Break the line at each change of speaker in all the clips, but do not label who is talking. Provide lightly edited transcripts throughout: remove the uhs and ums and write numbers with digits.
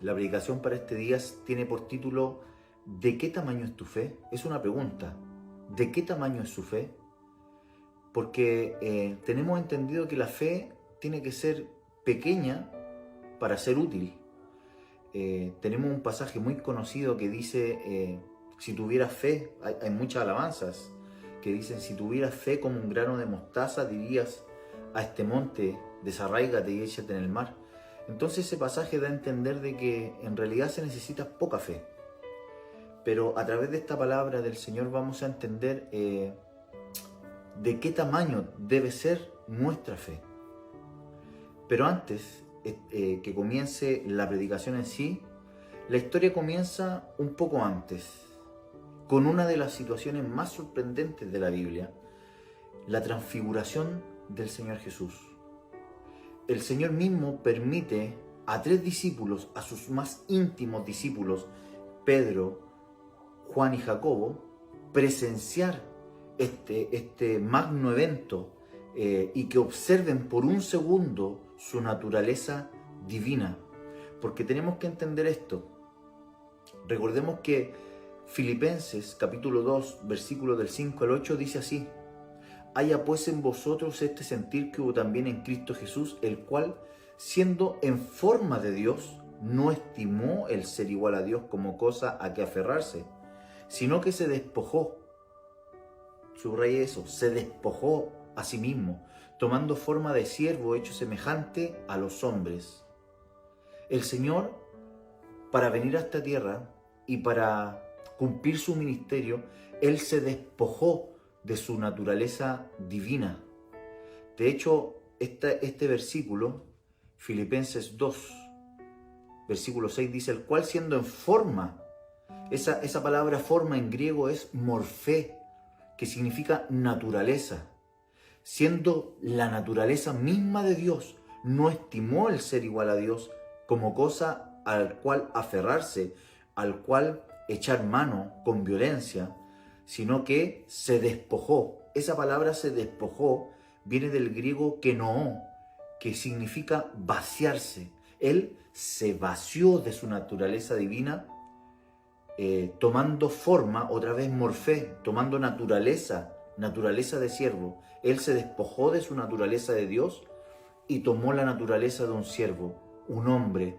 La predicación para este día tiene por título ¿De qué tamaño es tu fe? Es una pregunta. ¿De qué tamaño es su fe? Porque tenemos entendido que la fe tiene que ser pequeña para ser útil. Tenemos un pasaje muy conocido que dice, si tuvieras fe, hay muchas alabanzas que dicen, si tuvieras fe como un grano de mostaza, dirías a este monte, desarráigate y échate en el mar. Entonces ese pasaje da a entender de que en realidad se necesita poca fe. Pero a través de esta palabra del Señor vamos a entender de qué tamaño debe ser nuestra fe. Pero antes que comience la predicación en sí, la historia comienza un poco antes, con una de las situaciones más sorprendentes de la Biblia, la transfiguración del Señor Jesús. El Señor mismo permite a 3 discípulos, a sus más íntimos discípulos, Pedro, Juan y Jacobo, presenciar este magno evento y que observen por un segundo su naturaleza divina. Porque tenemos que entender esto. Recordemos que Filipenses capítulo 2, versículo del 5 al 8 dice así: haya pues en vosotros este sentir que hubo también en Cristo Jesús, el cual, siendo en forma de Dios, no estimó el ser igual a Dios como cosa a que aferrarse, sino que se despojó. Subrayé eso, se despojó a sí mismo, tomando forma de siervo, hecho semejante a los hombres. El Señor, para venir a esta tierra y para cumplir su ministerio, Él se despojó de su naturaleza divina. De hecho, este versículo, Filipenses 2, versículo 6, dice, el cual siendo en forma, esa palabra forma en griego es morfé, que significa naturaleza. Siendo la naturaleza misma de Dios, no estimó el ser igual a Dios como cosa al cual aferrarse, al cual echar mano con violencia, sino que se despojó. Esa palabra se despojó viene del griego kenoo, que significa vaciarse. Él se vació de su naturaleza divina, tomando forma, otra vez morfé, tomando naturaleza de siervo. Él se despojó de su naturaleza de Dios y tomó la naturaleza de un siervo, un hombre,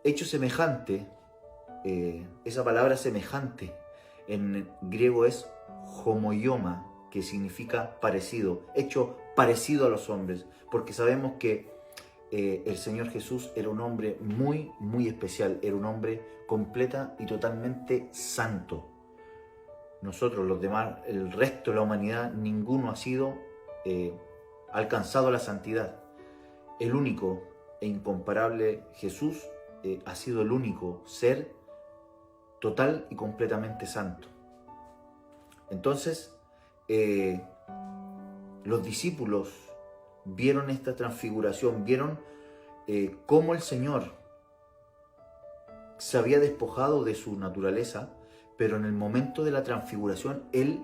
hecho semejante. Esa palabra semejante en griego es homoioma, que significa parecido, hecho parecido a los hombres, porque sabemos que el Señor Jesús era un hombre muy, muy especial, era un hombre completa y totalmente santo. Nosotros, los demás, el resto de la humanidad, ninguno ha sido alcanzado a la santidad. El único e incomparable Jesús ha sido el único ser total y completamente santo. Entonces, los discípulos vieron esta transfiguración, vieron cómo el Señor se había despojado de su naturaleza, pero en el momento de la transfiguración, Él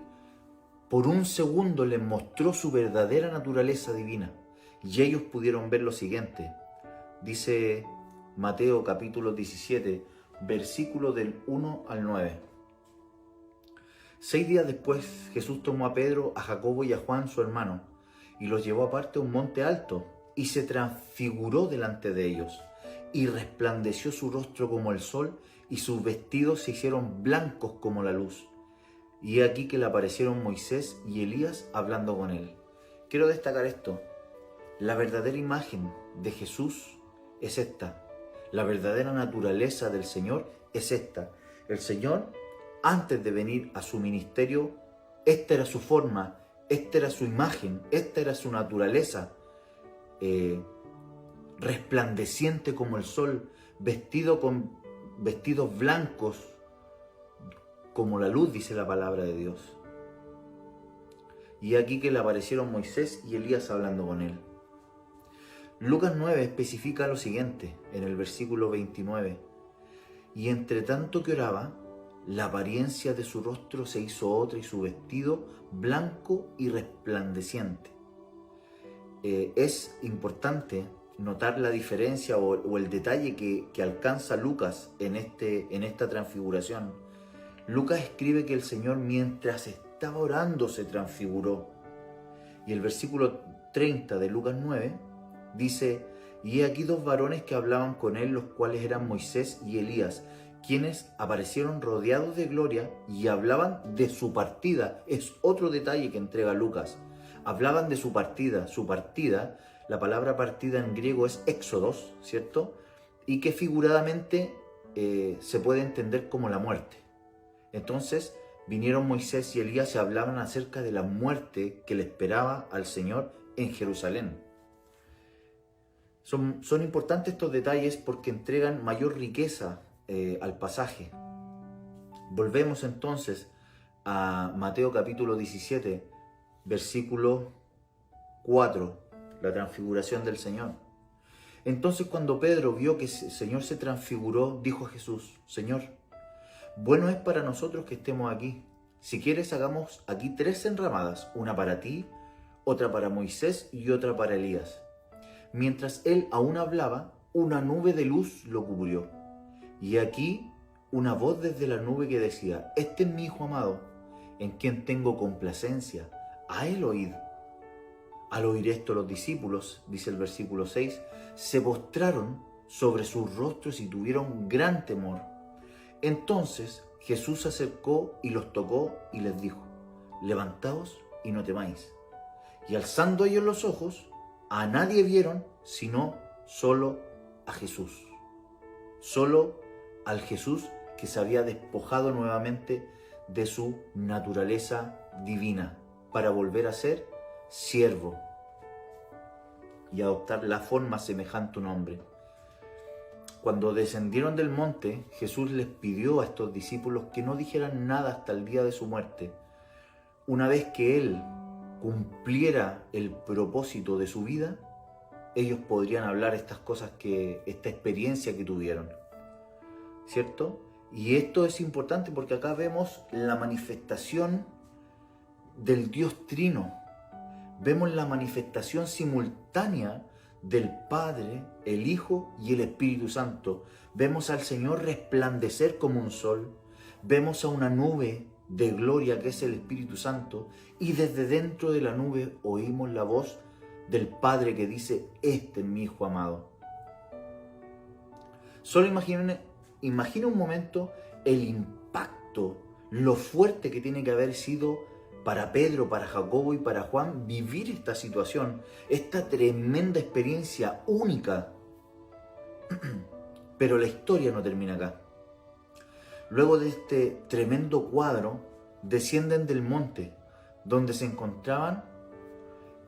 por un segundo les mostró su verdadera naturaleza divina. Y ellos pudieron ver lo siguiente. Dice Mateo capítulo 17, versículo del 1 al 9. 6 días después, Jesús tomó a Pedro, a Jacobo y a Juan, su hermano, y los llevó aparte a un monte alto, y se transfiguró delante de ellos, y resplandeció su rostro como el sol, y sus vestidos se hicieron blancos como la luz. Y he aquí que le aparecieron Moisés y Elías hablando con él. Quiero destacar esto. La verdadera imagen de Jesús es esta. La verdadera naturaleza del Señor es esta. El Señor, antes de venir a su ministerio, esta era su forma, esta era su imagen, esta era su naturaleza, resplandeciente como el sol, vestido con vestidos blancos como la luz, dice la palabra de Dios. Y aquí que le aparecieron Moisés y Elías hablando con él. Lucas 9 especifica lo siguiente en el versículo 29. Y entre tanto que oraba, la apariencia de su rostro se hizo otra y su vestido blanco y resplandeciente. Es importante notar la diferencia o el detalle que alcanza Lucas en esta transfiguración. Lucas escribe que el Señor mientras estaba orando se transfiguró. Y el versículo 30 de Lucas 9 dice: y he aquí dos varones que hablaban con él, los cuales eran Moisés y Elías, quienes aparecieron rodeados de gloria y hablaban de su partida. Es otro detalle que entrega Lucas. Hablaban de su partida. Su partida, la palabra partida en griego es éxodos, ¿cierto? Y que figuradamente se puede entender como la muerte. Entonces vinieron Moisés y Elías y hablaban acerca de la muerte que le esperaba al Señor en Jerusalén. Son importantes estos detalles porque entregan mayor riqueza al pasaje. Volvemos entonces a Mateo capítulo 17, versículo 4, la transfiguración del Señor. Entonces cuando Pedro vio que el Señor se transfiguró, dijo a Jesús: Señor, bueno es para nosotros que estemos aquí. Si quieres, hagamos aquí 3 enramadas, una para ti, otra para Moisés y otra para Elías. Mientras él aún hablaba, una nube de luz lo cubrió. Y aquí una voz desde la nube que decía: este es mi Hijo amado, en quien tengo complacencia, a él oíd. Al oír esto, los discípulos, dice el versículo 6, se postraron sobre sus rostros y tuvieron gran temor. Entonces Jesús se acercó y los tocó y les dijo: levantaos y no temáis. Y alzando ellos los ojos, a nadie vieron sino solo a Jesús. Solo al Jesús que se había despojado nuevamente de su naturaleza divina para volver a ser siervo y adoptar la forma semejante a un hombre. Cuando descendieron del monte, Jesús les pidió a estos discípulos que no dijeran nada hasta el día de su muerte. Una vez que Él cumpliera el propósito de su vida, ellos podrían hablar esta experiencia que tuvieron, ¿cierto? Y esto es importante porque acá vemos la manifestación del Dios Trino. Vemos la manifestación simultánea del Padre, el Hijo y el Espíritu Santo. Vemos al Señor resplandecer como un sol. Vemos a una nube de gloria que es el Espíritu Santo. Y desde dentro de la nube oímos la voz del Padre que dice: este es mi Hijo amado. Solo imagina un momento el impacto, lo fuerte que tiene que haber sido para Pedro, para Jacobo y para Juan vivir esta situación, esta tremenda experiencia única. Pero la historia no termina acá. Luego de este tremendo cuadro, descienden del monte donde se encontraban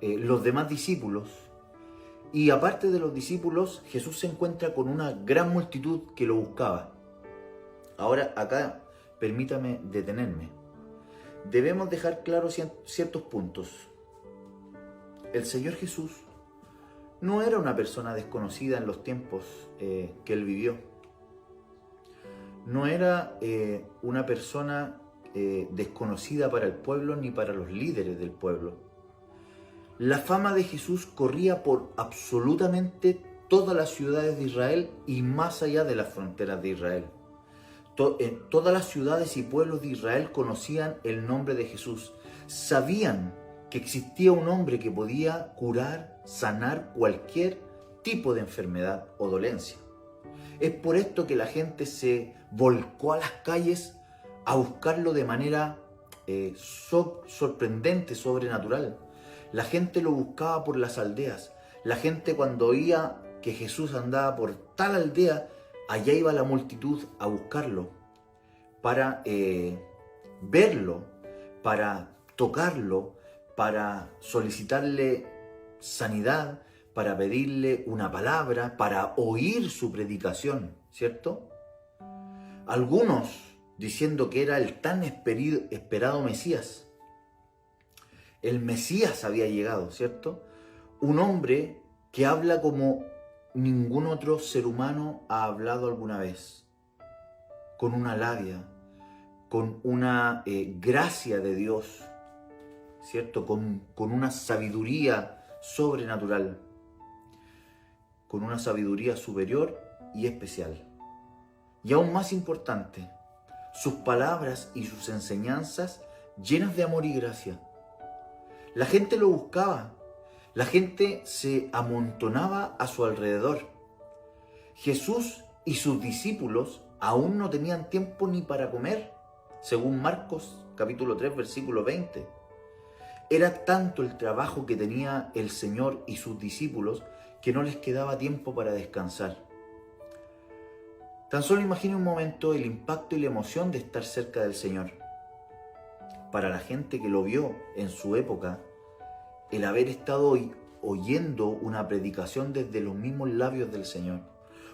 los demás discípulos. Y aparte de los discípulos, Jesús se encuentra con una gran multitud que lo buscaba. Ahora acá permítame detenerme. Debemos dejar claros ciertos puntos. El Señor Jesús no era una persona desconocida en los tiempos que Él vivió. No era una persona desconocida para el pueblo ni para los líderes del pueblo. La fama de Jesús corría por absolutamente todas las ciudades de Israel y más allá de las fronteras de Israel. Todas las ciudades y pueblos de Israel conocían el nombre de Jesús. Sabían que existía un hombre que podía curar, sanar cualquier tipo de enfermedad o dolencia. Es por esto que la gente se volcó a las calles a buscarlo de manera sorprendente, sobrenatural. La gente lo buscaba por las aldeas. La gente, cuando oía que Jesús andaba por tal aldea, allá iba la multitud a buscarlo para verlo, para tocarlo, para solicitarle sanidad, para pedirle una palabra, para oír su predicación, ¿cierto? Algunos diciendo que era el tan esperado Mesías. El Mesías había llegado, ¿cierto? Un hombre que habla como ningún otro ser humano ha hablado alguna vez, con una labia, con una gracia de Dios, ¿cierto? Con una sabiduría sobrenatural, con una sabiduría superior y especial. Y aún más importante, sus palabras y sus enseñanzas llenas de amor y gracia. La gente lo buscaba, la gente se amontonaba a su alrededor. Jesús y sus discípulos aún no tenían tiempo ni para comer, según Marcos capítulo 3, versículo 20. Era tanto el trabajo que tenía el Señor y sus discípulos que no les quedaba tiempo para descansar. Tan solo imagine un momento el impacto y la emoción de estar cerca del Señor. Para la gente que lo vio en su época, el haber estado oyendo una predicación desde los mismos labios del Señor,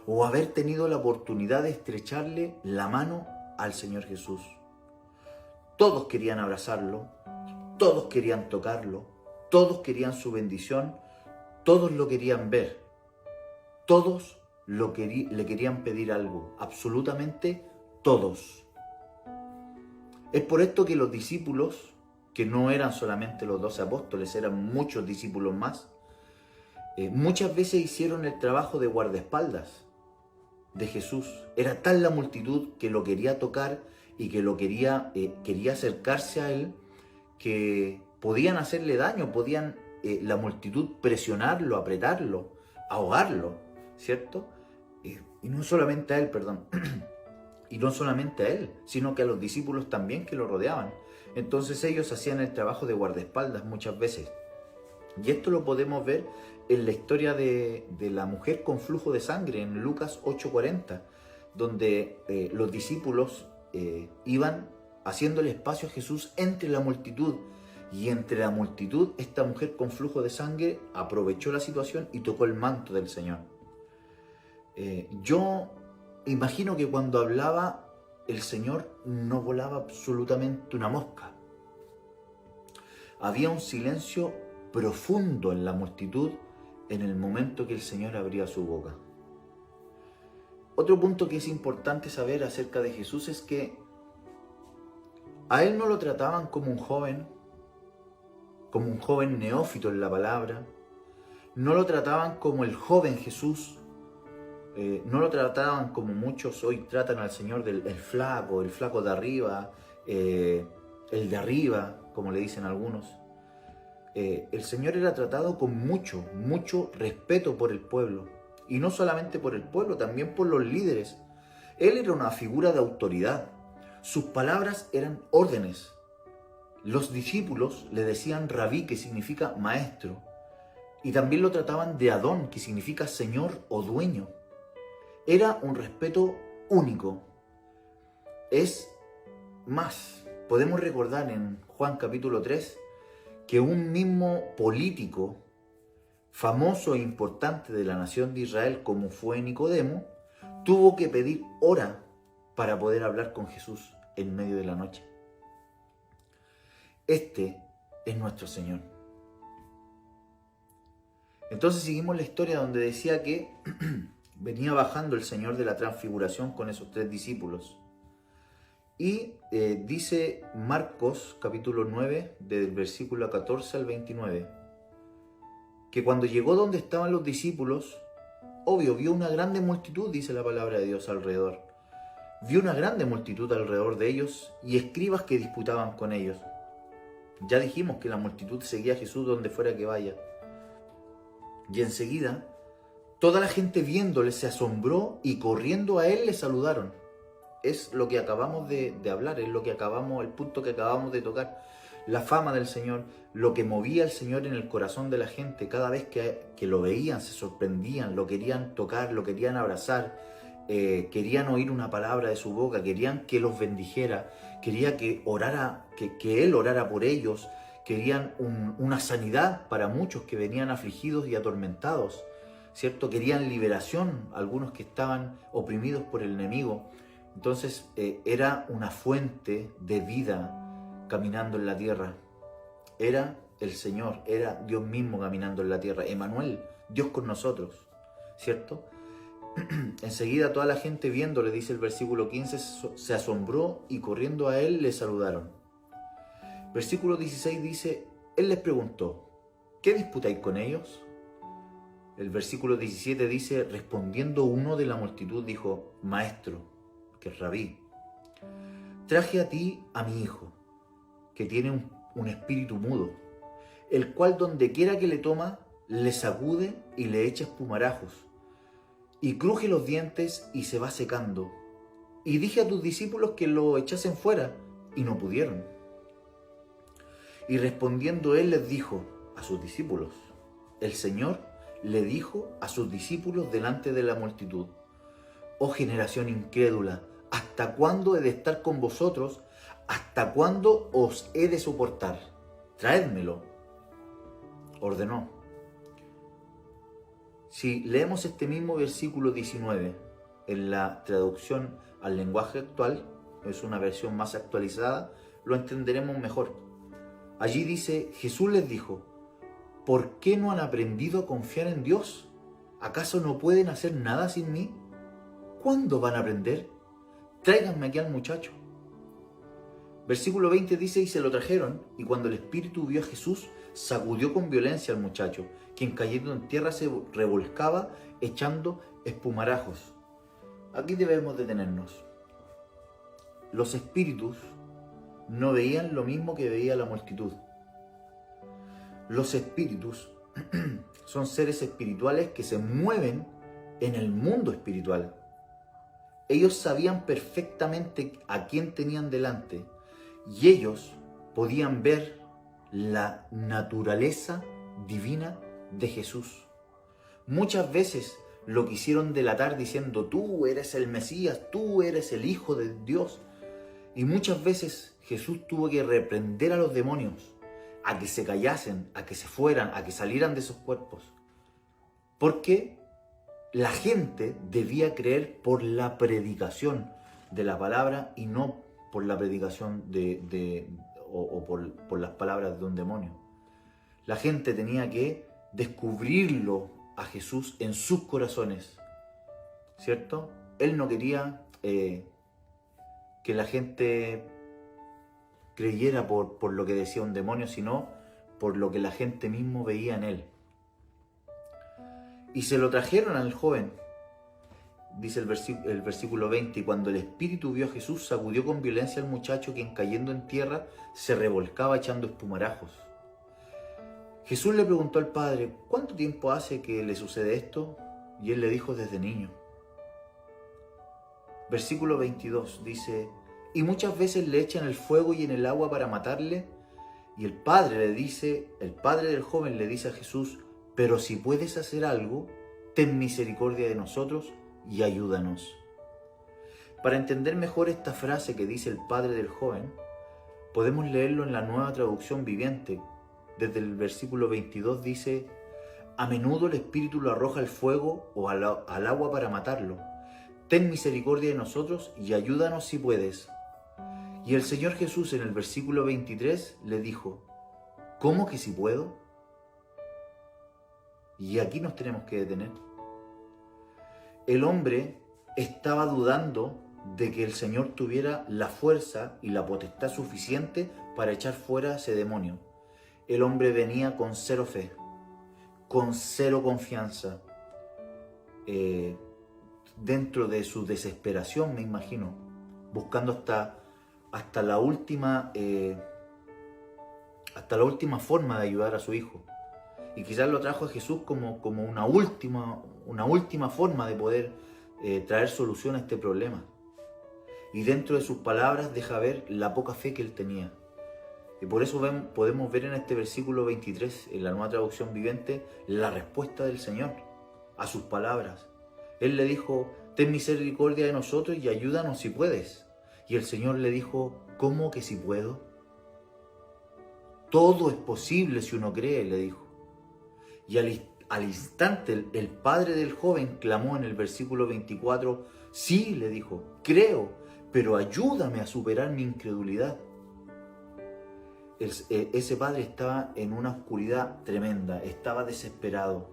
o haber tenido la oportunidad de estrecharle la mano al Señor Jesús. Todos querían abrazarlo, todos querían tocarlo, todos querían su bendición, todos lo querían ver, todos le querían pedir algo, absolutamente todos. Es por esto que los discípulos, que no eran solamente los 12 apóstoles, eran muchos discípulos más, muchas veces hicieron el trabajo de guardaespaldas de Jesús. Era tal la multitud que lo quería tocar y que lo quería acercarse a él, que podían hacerle daño, podían la multitud presionarlo, apretarlo, ahogarlo, ¿cierto? Y no solamente a él, perdón, y no solamente a él, sino que a los discípulos también que lo rodeaban. Entonces ellos hacían el trabajo de guardaespaldas muchas veces. Y esto lo podemos ver en la historia de la mujer con flujo de sangre, en Lucas 8:40, donde los discípulos iban haciéndole espacio a Jesús entre la multitud. Y entre la multitud, esta mujer con flujo de sangre aprovechó la situación y tocó el manto del Señor. Yo imagino que cuando hablaba, el Señor no volaba absolutamente una mosca. Había un silencio profundo en la multitud en el momento que el Señor abría su boca. Otro punto que es importante saber acerca de Jesús es que a Él no lo trataban como un joven neófito en la palabra, no lo trataban como el joven Jesús, no lo trataban como muchos hoy tratan al Señor del el flaco de arriba, el de arriba, como le dicen algunos. El Señor era tratado con mucho respeto por el pueblo. Y no solamente por el pueblo, también por los líderes. Él era una figura de autoridad. Sus palabras eran órdenes. Los discípulos le decían rabí, que significa maestro. Y también lo trataban de Adón, que significa señor o dueño. Era un respeto único. Es más, podemos recordar en Juan capítulo 3 que un mismo político famoso e importante de la nación de Israel, como fue Nicodemo, tuvo que pedir hora para poder hablar con Jesús en medio de la noche. Este es nuestro Señor. Entonces seguimos la historia donde decía que venía bajando el Señor de la transfiguración con esos 3 discípulos. Y dice Marcos capítulo 9, del versículo 14 al 29, que cuando llegó donde estaban los discípulos, obvio, vio una grande multitud, dice la palabra de Dios, alrededor. Vio una grande multitud alrededor de ellos y escribas que disputaban con ellos. Ya dijimos que la multitud seguía a Jesús donde fuera que vaya. Y enseguida, toda la gente viéndole se asombró y corriendo a él le saludaron. Es lo que acabamos de hablar, es el punto que acabamos de tocar. La fama del Señor, lo que movía al Señor en el corazón de la gente, cada vez que lo veían, se sorprendían, lo querían tocar, lo querían abrazar, querían oír una palabra de su boca, querían que los bendijera, querían que Él orara por ellos, querían una sanidad para muchos que venían afligidos y atormentados, ¿cierto? Querían liberación, algunos que estaban oprimidos por el enemigo. Entonces era una fuente de vida caminando en la tierra. Era el Señor, era Dios mismo caminando en la tierra. Emmanuel, Dios con nosotros, ¿cierto? Enseguida toda la gente viéndole, dice el versículo 15, se asombró y corriendo a él le saludaron. Versículo 16 dice, él les preguntó, ¿qué disputáis con ellos? El versículo 17 dice, respondiendo uno de la multitud dijo, Maestro, que es Rabí, traje a ti a mi hijo, que tiene un espíritu mudo, el cual donde quiera que le toma, le sacude y le echa espumarajos, y cruje los dientes y se va secando. Y dije a tus discípulos que lo echasen fuera, y no pudieron. Y respondiendo él les dijo a sus discípulos, el Señor le dijo a sus discípulos delante de la multitud, oh generación incrédula, ¿hasta cuándo he de estar con vosotros? ¿Hasta cuándo os he de soportar? Traédmelo. Ordenó. Si leemos este mismo versículo 19 en la traducción al lenguaje actual, es una versión más actualizada, lo entenderemos mejor. Allí dice, Jesús les dijo, ¿por qué no han aprendido a confiar en Dios? ¿Acaso no pueden hacer nada sin mí? ¿Cuándo van a aprender? Tráiganme aquí al muchacho. Versículo 20 dice, y se lo trajeron, y cuando el espíritu vio a Jesús, sacudió con violencia al muchacho, quien cayendo en tierra se revolcaba, echando espumarajos. Aquí debemos detenernos. Los espíritus no veían lo mismo que veía la multitud. Los espíritus son seres espirituales que se mueven en el mundo espiritual. Ellos sabían perfectamente a quién tenían delante y ellos podían ver la naturaleza divina de Jesús. Muchas veces lo quisieron delatar diciendo, tú eres el Mesías, tú eres el Hijo de Dios. Y muchas veces Jesús tuvo que reprender a los demonios, a que se callasen, a que se fueran, a que salieran de esos cuerpos. Porque la gente debía creer por la predicación de la palabra y no por la predicación por las palabras de un demonio. La gente tenía que descubrirlo a Jesús en sus corazones, ¿cierto? Él no quería que la gente creyera por lo que decía un demonio, sino por lo que la gente mismo veía en él. Y se lo trajeron al joven, dice el versículo 20, y cuando el espíritu vio a Jesús, sacudió con violencia al muchacho, quien cayendo en tierra se revolcaba echando espumarajos. Jesús le preguntó al padre, ¿cuánto tiempo hace que le sucede esto? Y él le dijo, desde niño. Versículo 22 dice, y muchas veces le echan el fuego y en el agua para matarle. Y el padre del joven le dice a Jesús, pero si puedes hacer algo, ten misericordia de nosotros y ayúdanos. Para entender mejor esta frase que dice el padre del joven, podemos leerlo en la Nueva Traducción Viviente. Desde el versículo 22 dice, a menudo el espíritu lo arroja al fuego o al agua para matarlo. Ten misericordia de nosotros y ayúdanos si puedes. Y el Señor Jesús en el versículo 23 le dijo, ¿cómo que si puedo? Y aquí nos tenemos que detener. El hombre estaba dudando de que el Señor tuviera la fuerza y la potestad suficiente para echar fuera a ese demonio. El hombre venía con cero fe, con cero confianza, dentro de su desesperación, me imagino, buscando hasta la última forma de ayudar a su hijo. Y quizás lo trajo a Jesús como una última forma de poder traer solución a este problema. Y dentro de sus palabras deja ver la poca fe que él tenía. Y por eso podemos ver en este versículo 23, en la Nueva Traducción Viviente, la respuesta del Señor a sus palabras. Él le dijo, ten misericordia de nosotros y ayúdanos si puedes. Y el Señor le dijo, ¿cómo que si puedo? Todo es posible si uno cree, le dijo. Y al instante el padre del joven clamó en el versículo 24, sí, le dijo, creo, pero ayúdame a superar mi incredulidad. Ese padre estaba en una oscuridad tremenda, estaba desesperado,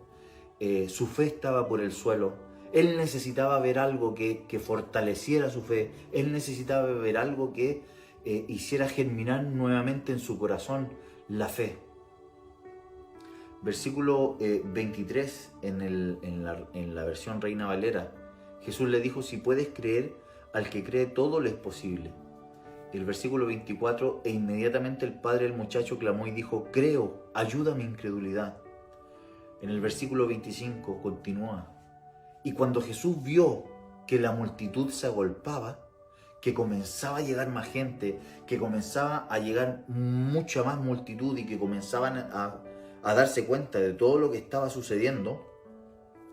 su fe estaba por el suelo. Él necesitaba ver algo que fortaleciera su fe, él necesitaba ver algo que hiciera germinar nuevamente en su corazón la fe. Versículo 23 en la versión Reina Valera. Jesús le dijo, si puedes creer, al que cree todo le es posible. El versículo 24, e inmediatamente el padre del muchacho clamó y dijo, creo, ayuda a mi incredulidad. En el versículo 25 continúa, y cuando Jesús vio que la multitud se agolpaba, que comenzaba a llegar más gente, que comenzaba a llegar mucha más multitud y que comenzaban a darse cuenta de todo lo que estaba sucediendo,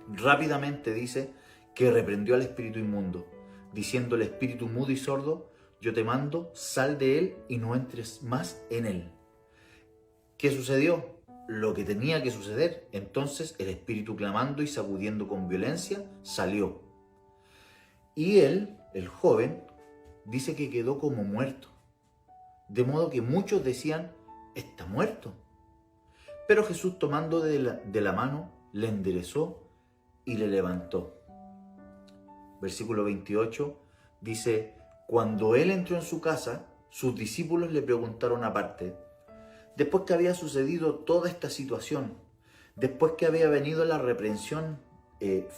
rápidamente dice que reprendió al espíritu inmundo, diciendo al espíritu mudo y sordo, yo te mando, sal de él y no entres más en él. ¿Qué sucedió? Lo que tenía que suceder. Entonces el espíritu, clamando y sacudiendo con violencia, salió. Y él, el joven, dice que quedó como muerto. De modo que muchos decían, está muerto. Pero Jesús, tomando de la mano, le enderezó y le levantó. Versículo 28 dice, cuando él entró en su casa, sus discípulos le preguntaron aparte, después que había sucedido toda esta situación, después que había venido la reprensión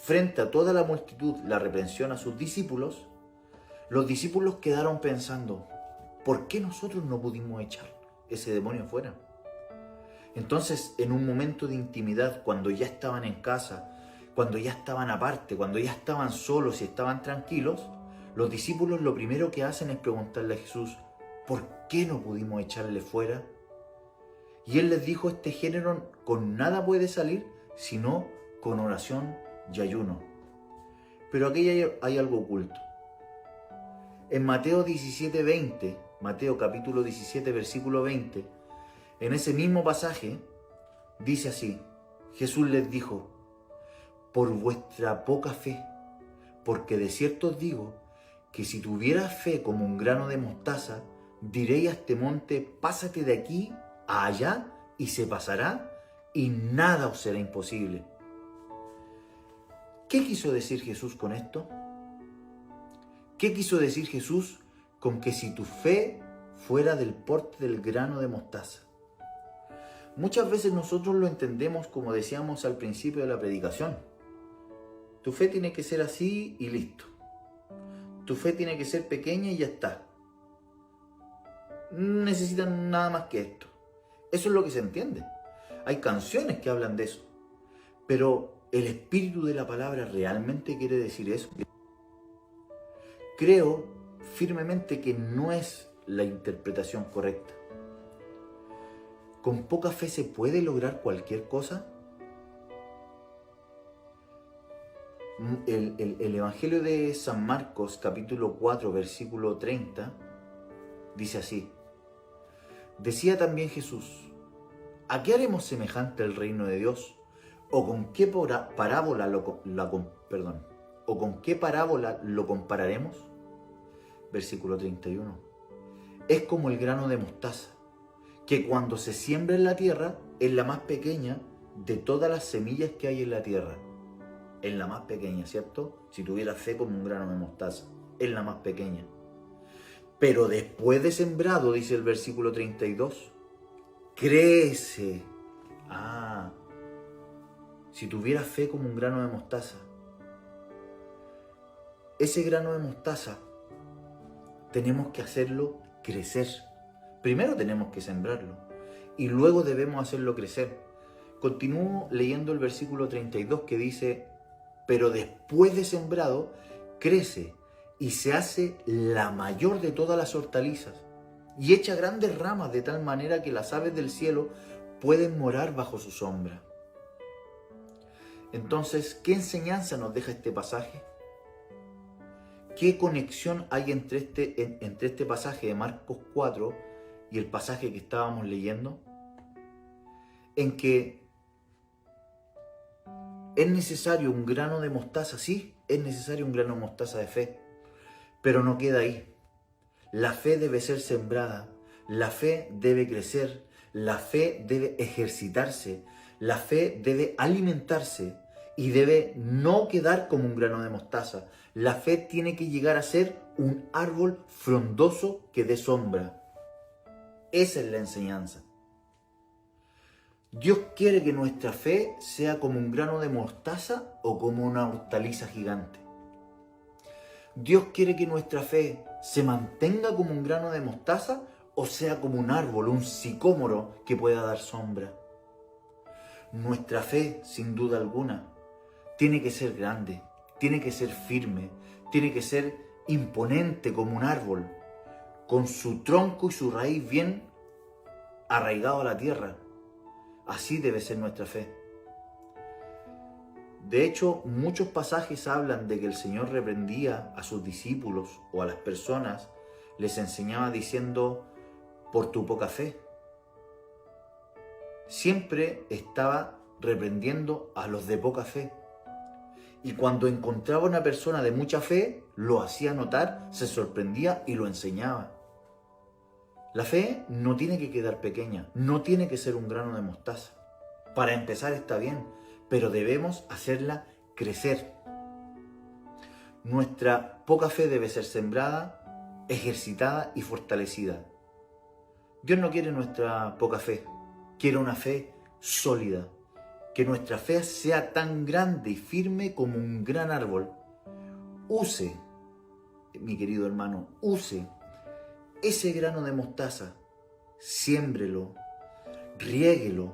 frente a toda la multitud, la reprensión a sus discípulos, los discípulos quedaron pensando, ¿por qué nosotros no pudimos echar ese demonio fuera? Entonces, en un momento de intimidad, cuando ya estaban en casa, cuando ya estaban aparte, cuando ya estaban solos y estaban tranquilos, los discípulos lo primero que hacen es preguntarle a Jesús, ¿por qué no pudimos echarle fuera? Y él les dijo, este género con nada puede salir, sino con oración y ayuno. Pero aquí hay algo oculto. En Mateo 17:20, Mateo capítulo 17, versículo 20, en ese mismo pasaje, dice así, Jesús les dijo, por vuestra poca fe, porque de cierto os digo, que si tuvieras fe como un grano de mostaza, diréis a este monte, pásate de aquí a allá, y se pasará, y nada os será imposible. ¿Qué quiso decir Jesús con esto? ¿Qué quiso decir Jesús con que si tu fe fuera del porte del grano de mostaza? Muchas veces nosotros lo entendemos como decíamos al principio de la predicación. Tu fe tiene que ser así y listo. Tu fe tiene que ser pequeña y ya está. No necesitan nada más que esto. Eso es lo que se entiende. Hay canciones que hablan de eso. Pero ¿el espíritu de la palabra realmente quiere decir eso? Creo firmemente que no es la interpretación correcta. ¿Con poca fe se puede lograr cualquier cosa? El Evangelio de San Marcos, capítulo 4, versículo 30, dice así. Decía también Jesús, ¿a qué haremos semejante el reino de Dios? ¿O con qué parábola lo compararemos? Versículo 31. Es como el grano de mostaza, que cuando se siembra en la tierra es la más pequeña de todas las semillas que hay en la tierra. Es la más pequeña, ¿cierto? Si tuviera fe como un grano de mostaza, es la más pequeña. Pero después de sembrado, dice el versículo 32, crece. Si tuviera fe como un grano de mostaza. Ese grano de mostaza tenemos que hacerlo crecer. Primero tenemos que sembrarlo y luego debemos hacerlo crecer. Continúo leyendo el versículo 32 que dice, pero después de sembrado, crece y se hace la mayor de todas las hortalizas y echa grandes ramas de tal manera que las aves del cielo pueden morar bajo su sombra. Entonces, ¿qué enseñanza nos deja este pasaje? ¿Qué conexión hay entre este pasaje de Marcos 4 y el pasaje que estábamos leyendo? En que es necesario un grano de mostaza, sí, es necesario un grano de mostaza de fe, pero no queda ahí. La fe debe ser sembrada, la fe debe crecer, la fe debe ejercitarse, la fe debe alimentarse y debe no quedar como un grano de mostaza. La fe tiene que llegar a ser un árbol frondoso que dé sombra. Esa es la enseñanza. Dios quiere que nuestra fe sea como un grano de mostaza o como una hortaliza gigante. Dios quiere que nuestra fe se mantenga como un grano de mostaza o sea como un árbol, un sicómoro que pueda dar sombra. Nuestra fe, sin duda alguna, tiene que ser grande, tiene que ser firme, tiene que ser imponente como un árbol, con su tronco y su raíz bien arraigado a la tierra. Así debe ser nuestra fe. De hecho, muchos pasajes hablan de que el Señor reprendía a sus discípulos o a las personas, les enseñaba diciendo, por tu poca fe. Siempre estaba reprendiendo a los de poca fe. Y cuando encontraba una persona de mucha fe, lo hacía notar, se sorprendía y lo enseñaba. La fe no tiene que quedar pequeña, no tiene que ser un grano de mostaza. Para empezar está bien, pero debemos hacerla crecer. Nuestra poca fe debe ser sembrada, ejercitada y fortalecida. Dios no quiere nuestra poca fe, quiere una fe sólida. Que nuestra fe sea tan grande y firme como un gran árbol. Use, mi querido hermano, use ese grano de mostaza, siémbrelo, riéguelo,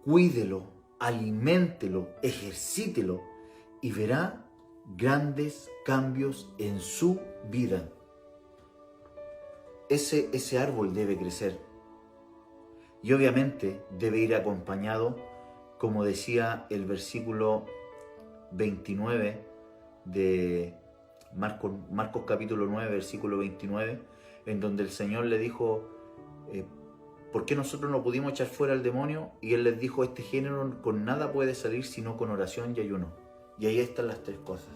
cuídelo, aliméntelo, ejercítelo y verá grandes cambios en su vida. Ese árbol debe crecer y obviamente debe ir acompañado, como decía el versículo 29 de Marcos capítulo 9, versículo 29, en donde el Señor le dijo, ¿por qué nosotros no pudimos echar fuera al demonio? Y Él les dijo, este género con nada puede salir sino con oración y ayuno. Y ahí están las tres cosas.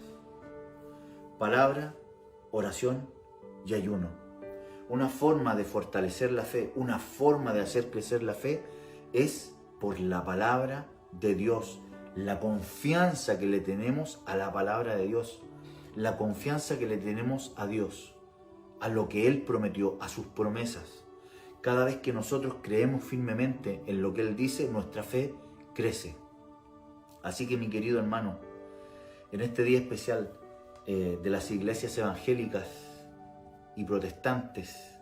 Palabra, oración y ayuno. Una forma de fortalecer la fe, una forma de hacer crecer la fe es por la palabra de Dios, la confianza que le tenemos a la palabra de Dios, la confianza que le tenemos a Dios, a lo que Él prometió, a sus promesas. Cada vez que nosotros creemos firmemente en lo que Él dice, nuestra fe crece. Así que mi querido hermano, en este día especial de las iglesias evangélicas y protestantes,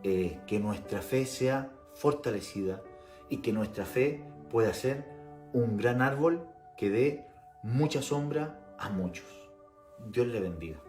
que nuestra fe sea fortalecida y que nuestra fe pueda ser un gran árbol que dé mucha sombra a muchos. Dios le bendiga.